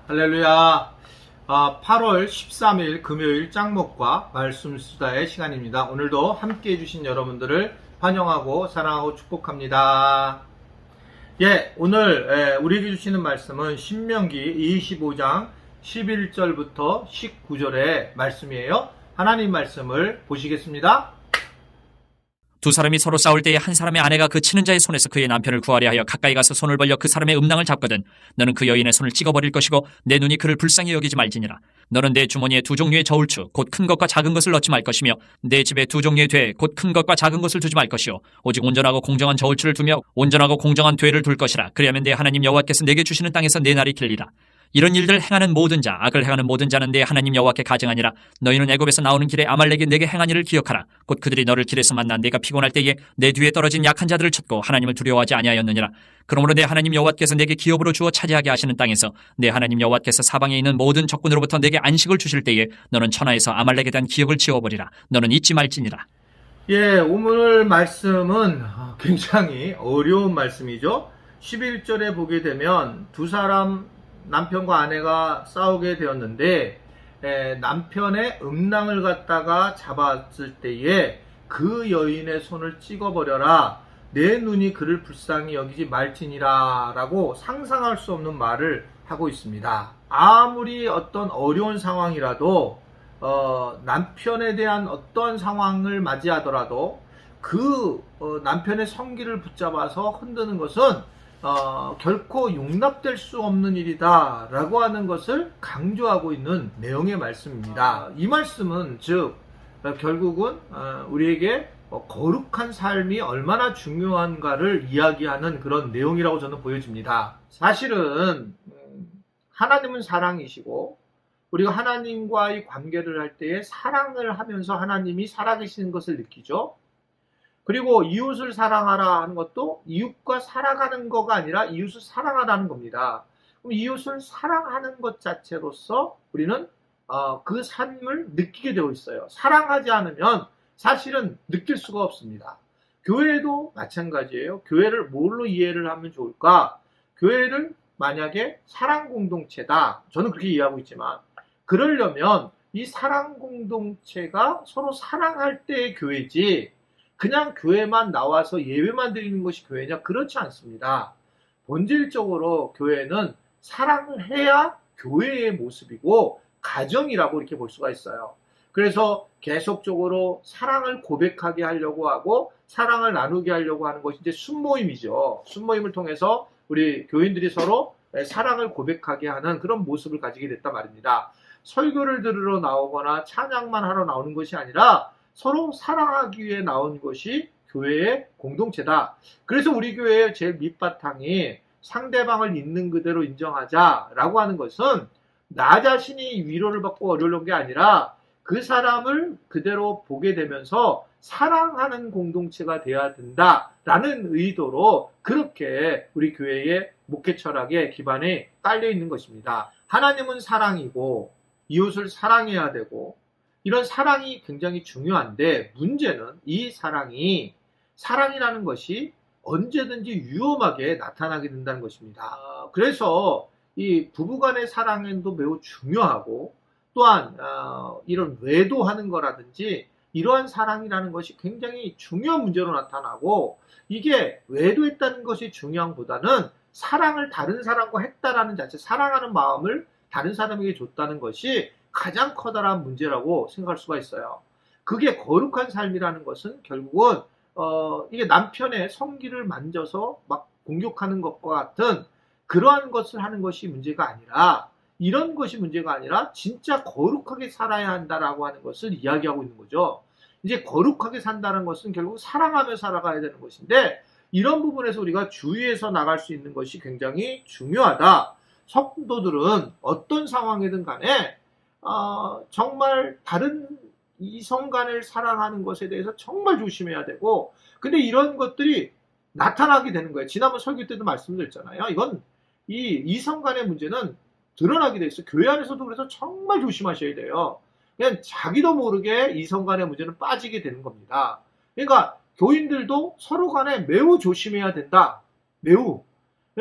할렐루야. 8월 13일 금요일 짱목과 말씀 수다의 시간입니다. 오늘도 함께 해주신 여러분들을 환영하고 사랑하고 축복합니다. 오늘 우리에게 주시는 말씀은 신명기 25장 11절부터 19절의 말씀이에요. 하나님 말씀을 보시겠습니다. 두 사람이 서로 싸울 때에 한 사람의 아내가 그 치는 자의 손에서 그의 남편을 구하려 하여 가까이 가서 손을 벌려 그 사람의 음낭을 잡거든 너는 그 여인의 손을 찍어버릴 것이고 내 눈이 그를 불쌍히 여기지 말지니라. 너는 내 주머니에 두 종류의 저울추 곧 큰 것과 작은 것을 넣지 말 것이며 내 집에 두 종류의 돼 곧 큰 것과 작은 것을 두지 말 것이요 오직 온전하고 공정한 저울추를 두며 온전하고 공정한 되를 둘 것이라. 그리하면 내 하나님 여호와께서 내게 주시는 땅에서 내 날이 길리라. 이런 일들을 행하는 모든 자, 악을 행하는 모든 자는 내 하나님 여호와께 가증하니라. 너희는 애굽에서 나오는 길에 아말렉이 내게 행한 일을 기억하라. 곧 그들이 너를 길에서 만나 내가 피곤할 때에 내 뒤에 떨어진 약한 자들을 쳤고 하나님을 두려워하지 아니하였느니라. 그러므로 내 하나님 여호와께서 내게 기업으로 주어 차지하게 하시는 땅에서 내 하나님 여호와께서 사방에 있는 모든 적군으로부터 내게 안식을 주실 때에 너는 천하에서 아말렉에 대한 기억을 지워버리라. 너는 잊지 말지니라. 오늘 말씀은 굉장히 어려운 말씀이죠. 11절에 보게 되면 두 사람 남편과 아내가 싸우게 되었는데 남편의 음낭을 갖다가 잡았을 때에 그 여인의 손을 찍어버려라. 내 눈이 그를 불쌍히 여기지 말지니라 라고 상상할 수 없는 말을 하고 있습니다. 아무리 어떤 어려운 상황이라도 남편에 대한 어떤 상황을 맞이하더라도 그 남편의 성기를 붙잡아서 흔드는 것은 결코 용납될 수 없는 일이다 라고 하는 것을 강조하고 있는 내용의 말씀입니다. 이 말씀은 즉 결국은 우리에게 거룩한 삶이 얼마나 중요한가를 이야기하는 그런 내용이라고 저는 보여집니다. 사실은 하나님은 사랑이시고 우리가 하나님과의 관계를 할 때에 사랑을 하면서 하나님이 살아계시는 것을 느끼죠. 그리고 이웃을 사랑하라 하는 것도 이웃과 살아가는 거가 아니라 이웃을 사랑하라는 겁니다. 그럼 이웃을 사랑하는 것 자체로서 우리는 그 삶을 느끼게 되어 있어요. 사랑하지 않으면 사실은 느낄 수가 없습니다. 교회도 마찬가지예요. 교회를 뭘로 이해를 하면 좋을까? 교회를 만약에 사랑 공동체다. 저는 그렇게 이해하고 있지만 그러려면 이 사랑 공동체가 서로 사랑할 때의 교회지 그냥 교회만 나와서 예배만 드리는 것이 교회냐? 그렇지 않습니다. 본질적으로 교회는 사랑을 해야 교회의 모습이고 가정이라고 이렇게 볼 수가 있어요. 그래서 계속적으로 사랑을 고백하게 하려고 하고 사랑을 나누게 하려고 하는 것이 이제 순모임이죠. 순모임을 통해서 우리 교인들이 서로 사랑을 고백하게 하는 그런 모습을 가지게 됐단 말입니다. 설교를 들으러 나오거나 찬양만 하러 나오는 것이 아니라 서로 사랑하기 위해 나온 것이 교회의 공동체다. 그래서 우리 교회의 제일 밑바탕이 상대방을 있는 그대로 인정하자라고 하는 것은 나 자신이 위로를 받고 어려운 게 아니라 그 사람을 그대로 보게 되면서 사랑하는 공동체가 되어야 된다라는 의도로 그렇게 우리 교회의 목회 철학에 기반이 깔려 있는 것입니다. 하나님은 사랑이고 이웃을 사랑해야 되고 이런 사랑이 굉장히 중요한데 문제는 이 사랑이라는 것이 언제든지 위험하게 나타나게 된다는 것입니다. 그래서 이 부부간의 사랑도 매우 중요하고 또한 이런 외도하는 거라든지 이러한 사랑이라는 것이 굉장히 중요한 문제로 나타나고 이게 외도했다는 것이 중요한 보다는 사랑을 다른 사람과 했다라는 자체 사랑하는 마음을 다른 사람에게 줬다는 것이 가장 커다란 문제라고 생각할 수가 있어요. 그게 거룩한 삶이라는 것은 결국은 이게 남편의 성기를 만져서 막 공격하는 것과 같은 그러한 것을 하는 것이 문제가 아니라 이런 것이 문제가 아니라 진짜 거룩하게 살아야 한다라고 하는 것을 이야기하고 있는 거죠. 이제 거룩하게 산다는 것은 결국 사랑하며 살아가야 되는 것인데 이런 부분에서 우리가 주의해서 나갈 수 있는 것이 굉장히 중요하다. 성도들은 어떤 상황이든 간에 정말 다른 이성 간을 사랑하는 것에 대해서 정말 조심해야 되고 근데 이런 것들이 나타나게 되는 거예요. 지난번 설교 때도 말씀드렸잖아요. 이건 이 이성 간의 문제는 드러나게 돼 있어요. 교회 안에서도 그래서 정말 조심하셔야 돼요. 그냥 자기도 모르게 이성 간의 문제는 빠지게 되는 겁니다. 그러니까 교인들도 서로 간에 매우 조심해야 된다. 매우.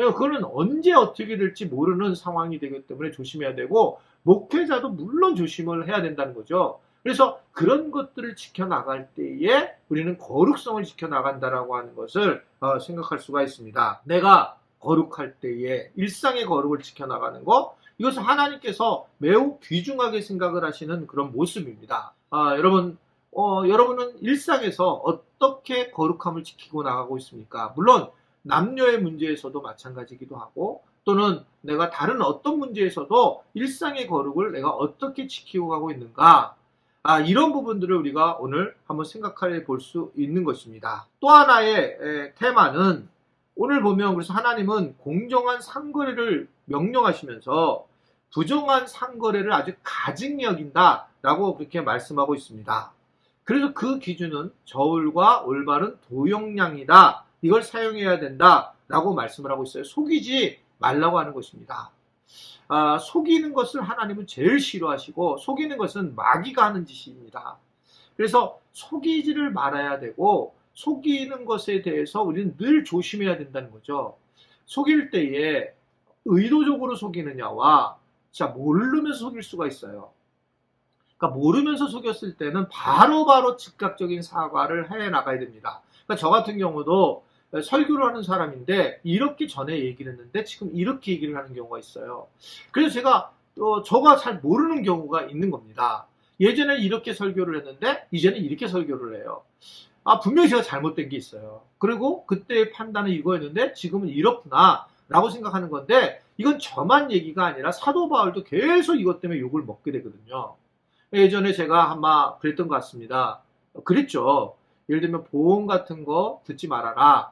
그거는 언제 어떻게 될지 모르는 상황이 되기 때문에 조심해야 되고, 목회자도 물론 조심을 해야 된다는 거죠. 그래서 그런 것들을 지켜나갈 때에 우리는 거룩성을 지켜나간다라고 하는 것을 생각할 수가 있습니다. 내가 거룩할 때에 일상의 거룩을 지켜나가는 것, 이것은 하나님께서 매우 귀중하게 생각을 하시는 그런 모습입니다. 여러분은 일상에서 어떻게 거룩함을 지키고 나가고 있습니까? 물론 남녀의 문제에서도 마찬가지이기도 하고, 또는 내가 다른 어떤 문제에서도 일상의 거룩을 내가 어떻게 지키고 가고 있는가, 이런 부분들을 우리가 오늘 한번 생각해 볼 수 있는 것입니다. 또 하나의 테마는, 오늘 보면 그래서 하나님은 공정한 상거래를 명령하시면서 부정한 상거래를 아주 가증히 여긴다라고 그렇게 말씀하고 있습니다. 그래서 그 기준은 저울과 올바른 도용량이다, 이걸 사용해야 된다라고 말씀을 하고 있어요. 속이지 말라고 하는 것입니다. 속이는 것을 하나님은 제일 싫어하시고, 속이는 것은 마귀가 하는 짓입니다. 그래서 속이지를 말아야 되고, 속이는 것에 대해서 우리는 늘 조심해야 된다는 거죠. 속일 때에 의도적으로 속이느냐와 모르면서 속일 수가 있어요. 그러니까 모르면서 속였을 때는 바로바로 즉각적인 사과를 해 나가야 됩니다. 그러니까 저 같은 경우도 설교를 하는 사람인데 이렇게 전에 얘기를 했는데 지금 이렇게 얘기를 하는 경우가 있어요. 그래서 제가 저가 잘 모르는 경우가 있는 겁니다. 예전에 이렇게 설교를 했는데 이제는 이렇게 설교를 해요. 분명히 제가 잘못된 게 있어요. 그리고 그때의 판단은 이거였는데 지금은 이렇구나 라고 생각하는 건데, 이건 저만 얘기가 아니라 사도 바울도 계속 이것 때문에 욕을 먹게 되거든요. 예전에 제가 아마 그랬던 것 같습니다. 그랬죠. 예를 들면 보험 같은 거 듣지 말아라,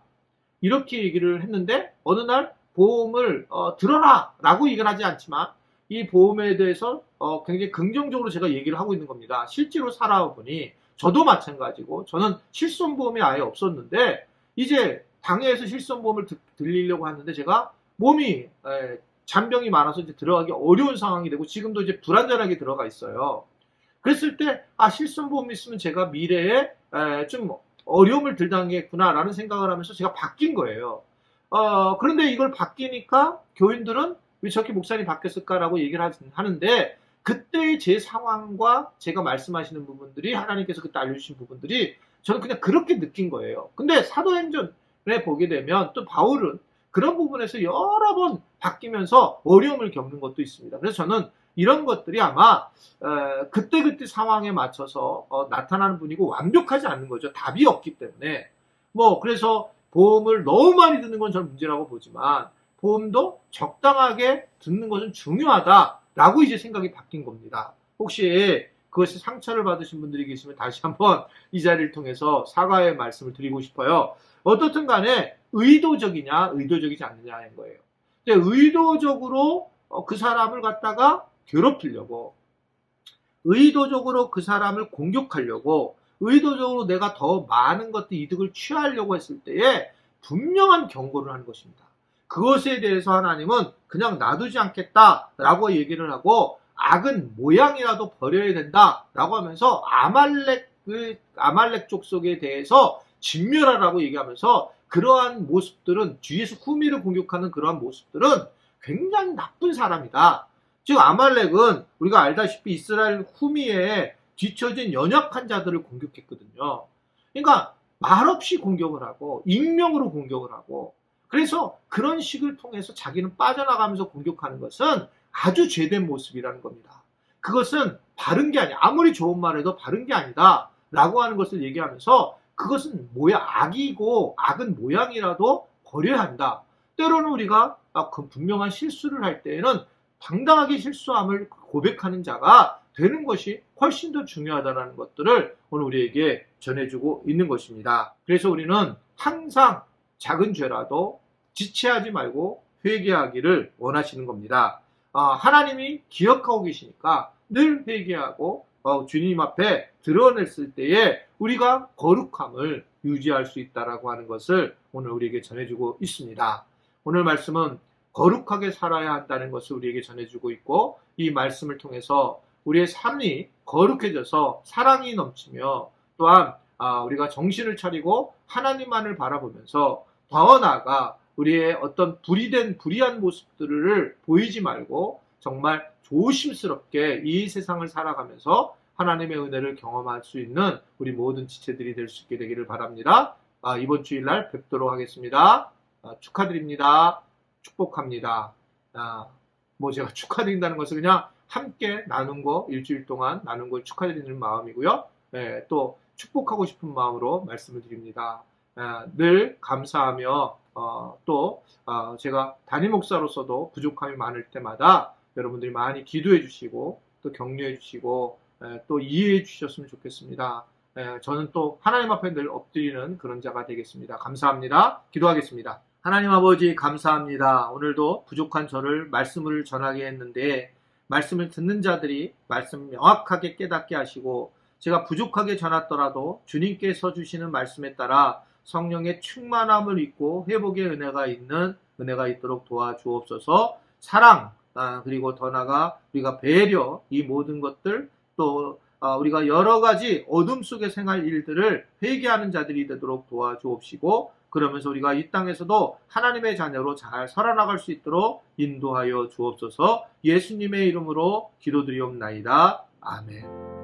이렇게 얘기를 했는데 어느 날 보험을 들어라 라고 얘기는 하지 않지만 이 보험에 대해서 굉장히 긍정적으로 제가 얘기를 하고 있는 겁니다. 실제로 살아보니 저도 마찬가지고, 저는 실손보험이 아예 없었는데 이제 당해에서 실손보험을 들리려고 하는데 제가 몸이 잔병이 많아서 이제 들어가기 어려운 상황이 되고 지금도 이제 불안전하게 들어가 있어요. 그랬을 때 실손보험이 있으면 제가 미래에 좀 어려움을 덜 당하겠구나라는 생각을 하면서 제가 바뀐 거예요. 그런데 이걸 바뀌니까 교인들은 왜 저렇게 목사님 바뀌었을까라고 얘기를 하는데, 그때의 제 상황과 제가 말씀하시는 부분들이, 하나님께서 그때 알려주신 부분들이 저는 그냥 그렇게 느낀 거예요. 근데 사도행전에 보게 되면 또 바울은 그런 부분에서 여러 번 바뀌면서 어려움을 겪는 것도 있습니다. 그래서 저는 이런 것들이 아마 그때그때 상황에 맞춰서 나타나는 분이고 완벽하지 않는 거죠. 답이 없기 때문에. 그래서 보험을 너무 많이 듣는 건 저는 문제라고 보지만 보험도 적당하게 듣는 것은 중요하다라고 이제 생각이 바뀐 겁니다. 혹시 그것이 상처를 받으신 분들이 계시면 다시 한번 이 자리를 통해서 사과의 말씀을 드리고 싶어요. 어떻든 간에 의도적이냐 의도적이지 않느냐인 거예요. 근데 의도적으로 그 사람을 갖다가 괴롭히려고, 의도적으로 그 사람을 공격하려고, 의도적으로 내가 더 많은 것들 이득을 취하려고 했을 때에 분명한 경고를 하는 것입니다. 그것에 대해서 하나님은 그냥 놔두지 않겠다라고 얘기를 하고, 악은 모양이라도 버려야 된다라고 하면서 아말렉 족속에 대해서 진멸하라고 얘기하면서, 그러한 모습들은, 뒤에서 후미를 공격하는 그러한 모습들은 굉장히 나쁜 사람이다. 즉 아말렉은 우리가 알다시피 이스라엘 후미에 뒤처진 연약한 자들을 공격했거든요. 그러니까 말없이 공격을 하고 익명으로 공격을 하고, 그래서 그런 식을 통해서 자기는 빠져나가면서 공격하는 것은 아주 죄된 모습이라는 겁니다. 그것은 바른 게 아니야. 아무리 좋은 말해도 바른 게 아니다 라고 하는 것을 얘기하면서, 그것은 악이고 악은 모양이라도 버려야 한다. 때로는 우리가 그 분명한 실수를 할 때에는 당당하게 실수함을 고백하는 자가 되는 것이 훨씬 더 중요하다는 것들을 오늘 우리에게 전해주고 있는 것입니다. 그래서 우리는 항상 작은 죄라도 지체하지 말고 회개하기를 원하시는 겁니다. 하나님이 기억하고 계시니까 늘 회개하고 주님 앞에 드러냈을 때에 우리가 거룩함을 유지할 수 있다라고 하는 것을 오늘 우리에게 전해주고 있습니다. 오늘 말씀은 거룩하게 살아야 한다는 것을 우리에게 전해주고 있고, 이 말씀을 통해서 우리의 삶이 거룩해져서 사랑이 넘치며, 또한 우리가 정신을 차리고 하나님만을 바라보면서 더 나아가 우리의 어떤 불의한 모습들을 보이지 말고 정말 조심스럽게 이 세상을 살아가면서 하나님의 은혜를 경험할 수 있는 우리 모든 지체들이 될 수 있게 되기를 바랍니다. 이번 주일날 뵙도록 하겠습니다. 축하드립니다. 축복합니다. 제가 축하드린다는 것은 그냥 함께 나눈 거, 일주일 동안 나눈 걸 축하드리는 마음이고요. 또 축복하고 싶은 마음으로 말씀을 드립니다. 늘 감사하며 또 제가 담임 목사로서도 부족함이 많을 때마다 여러분들이 많이 기도해 주시고 또 격려해 주시고 또 이해해 주셨으면 좋겠습니다. 저는 또 하나님 앞에 늘 엎드리는 그런 자가 되겠습니다. 감사합니다. 기도하겠습니다. 하나님 아버지 감사합니다. 오늘도 부족한 저를 말씀을 전하게 했는데 말씀을 듣는 자들이 말씀 명확하게 깨닫게 하시고 제가 부족하게 전했더라도 주님께서 주시는 말씀에 따라 성령의 충만함을 입고 회복의 은혜가 있도록 도와주옵소서. 사랑 그리고 더 나아가 우리가 배려 이 모든 것들 또 우리가 여러 가지 어둠 속에 생활 일들을 회개하는 자들이 되도록 도와주옵시고 그러면서 우리가 이 땅에서도 하나님의 자녀로 잘 살아나갈 수 있도록 인도하여 주옵소서. 예수님의 이름으로 기도드리옵나이다. 아멘.